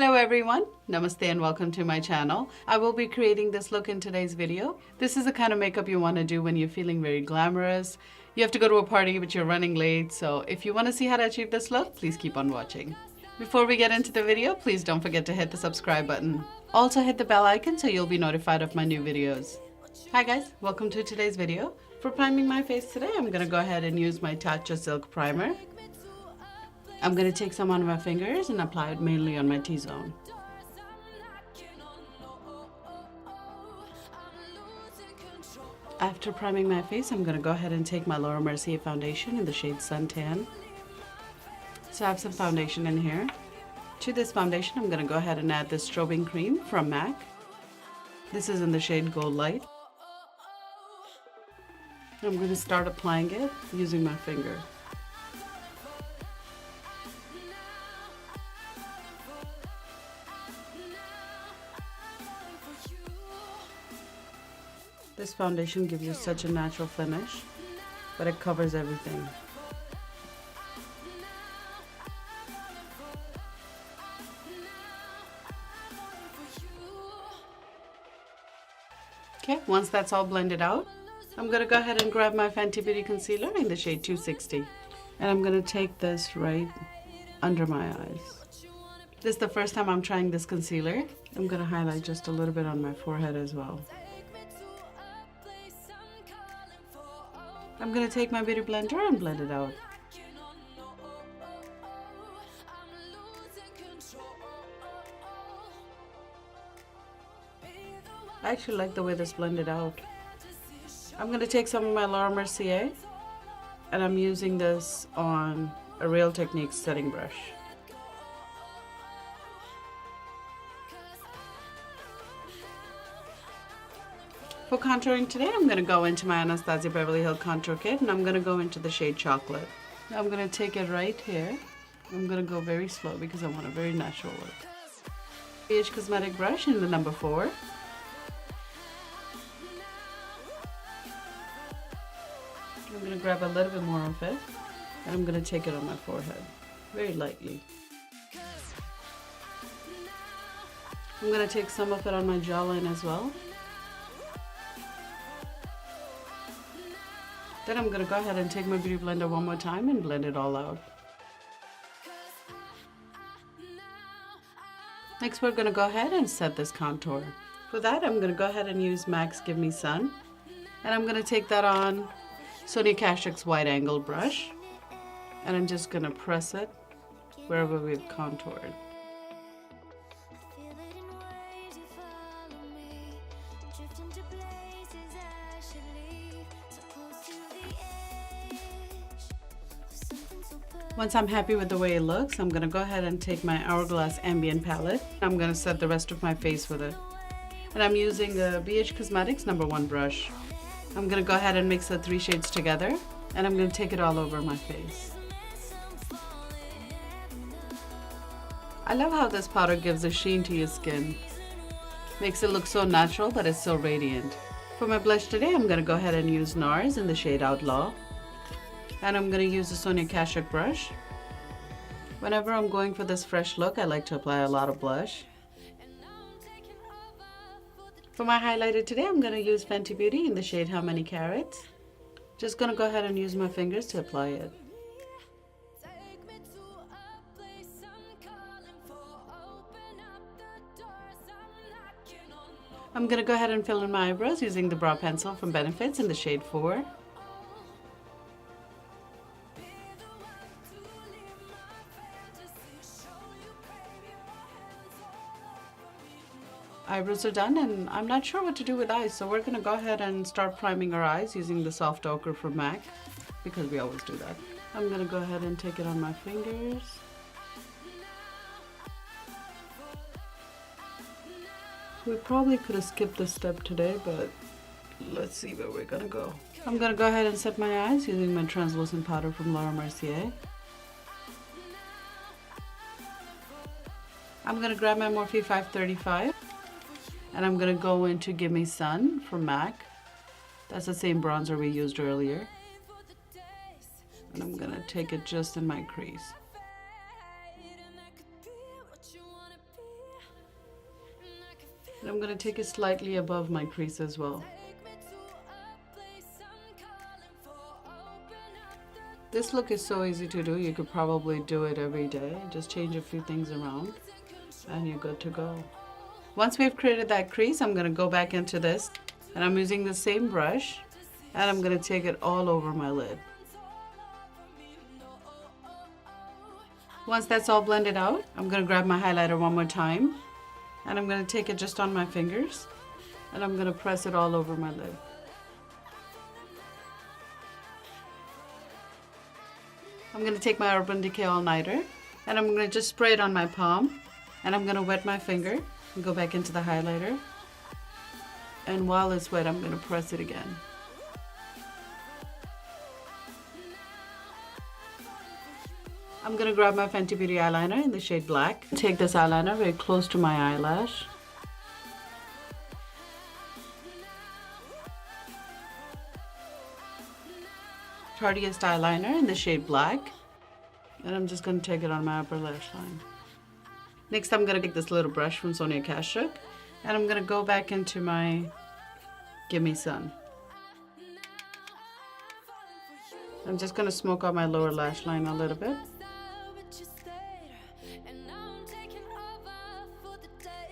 Hello everyone, Namaste and welcome to my channel. I will be creating this look in today's video. This is the kind of makeup you want to do when you're feeling very glamorous. You have to go to a party but you're running late, so if you want to see how to achieve this look, please keep on watching. Before we get into the video, please don't forget to hit the subscribe button. Also hit the bell icon so you'll be notified of my new videos. Hi guys, welcome to today's video. For priming my face today, I'm going to go ahead and use my Tatcha Silk Primer. I'm going to take some on my fingers and apply it mainly on my T-zone. After priming my face, I'm going to go ahead and take my Mercier foundation in the shade Suntan. So I have some foundation in here. To this foundation, I'm going to go ahead and add this Strobing cream from MAC. This is in the shade Goldlite. I'm going to start applying it using my finger. This foundation gives you such a natural finish, but it covers everything. Okay, once that's all blended out, I'm going to go ahead and grab my Fenty Beauty concealer in the shade 260. And I'm going to take this right under my eyes. This is the first time I'm trying this concealer. I'm going to highlight just a little bit on my forehead as well. I'm going to take my beauty blender and blend it out. I actually like the way this blended out. I'm going to take some of my Mercier and I'm using this on a Real Techniques setting brush. For contouring today, I'm going to go into my Anastasia Beverly Hills Contour Kit and I'm going to go into the shade Chocolate. Now I'm going to take it right here. I'm going to go very slow because I want a very natural look. BH Cosmetic brush in the number 4. I'm going to grab a little bit more of it and I'm going to take it on my forehead very lightly. I'm going to take some of it on my jawline as well. Then I'm going to go ahead and take my beauty blender one more time and blend it all out. Next we're going to go ahead and set this contour. For that I'm going to go ahead and use MAC's Give Me Sun. And I'm going to take that on Sonia Kashuk's wide angle brush. And I'm just going to press it wherever we've contoured. Once I'm happy with the way it looks, I'm going to go ahead and take my Hourglass Ambient palette. I'm going to set the rest of my face with it. And I'm using the BH Cosmetics number 1 brush. I'm going to go ahead and mix the 3 shades together and I'm going to take it all over my face. I love how this powder gives a sheen to your skin. Makes it look so natural but it's so radiant. For my blush today, I'm going to go ahead and use Nars in the shade Outlaw. And I'm going to use the Sonia Kashuk brush. Whenever I'm going for this fresh look, I like to apply a lot of blush. For my highlighter today, I'm going to use Fenty Beauty in the shade How Many Carats. Just going to go ahead and use my fingers to apply it. I'm going to go ahead and fill in my eyebrows using the brow pencil from Benefits in the shade 4. Eyebrows are done and I'm not sure what to do with eyes, so we're going to go ahead and start priming our eyes using the soft ochre from MAC because we always do that. I'm going to go ahead and take it on my fingers. We probably could have skipped this step today, but let's see where we're going to go. I'm going to go ahead and set my eyes using my translucent powder from Mercier. I'm going to grab my Morphe 535. And I'm going to go into Give Me Sun from MAC. That's the same bronzer we used earlier. And I'm going to take it just in my crease. And I'm going to take it slightly above my crease as well. This look is so easy to do. You could probably do it every day. Just change a few things around and you're good to go. Once we've created that crease, I'm going to go back into this and I'm using the same brush and I'm going to take it all over my lid. Once that's all blended out, I'm going to grab my highlighter one more time and I'm going to take it just on my fingers and I'm going to press it all over my lid. I'm going to take my Urban Decay All-Nighter and I'm going to just spray it on my palm and I'm going to wet my finger and go back into the highlighter. And while it's wet, I'm going to press it again. I'm going to grab my Fenty Beauty eyeliner in the shade Black. Take this eyeliner very close to my eyelash. Tartiest eyeliner in the shade Black. And I'm just going to take it on my upper lash line. Next, I'm going to take this little brush from Sonia Kashuk and I'm going to go back into my Gimme Sun. I'm just going to smoke out my lower lash line a little bit.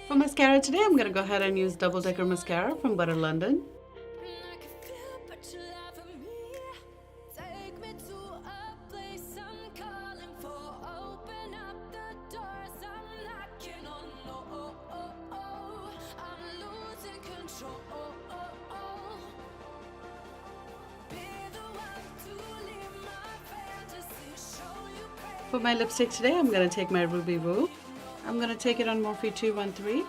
For mascara today, I'm going to go ahead and use Double Decker Mascara from Butter London. For my lipstick today, I'm going to take my Ruby Woo. I'm going to take it on Morphe 213.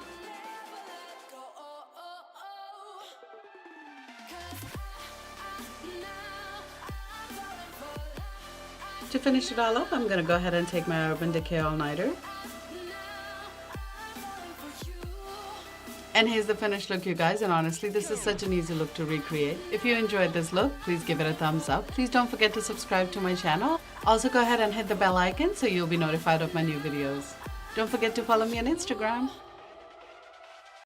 To finish it all up, I'm going to go ahead and take my Urban Decay All-Nighter. And here's the finished look, you guys, and honestly, this is such an easy look to recreate. If you enjoyed this look, please give it a thumbs up. Please don't forget to subscribe to my channel. Also, go ahead and hit the bell icon so you'll be notified of my new videos. Don't forget to follow me on Instagram.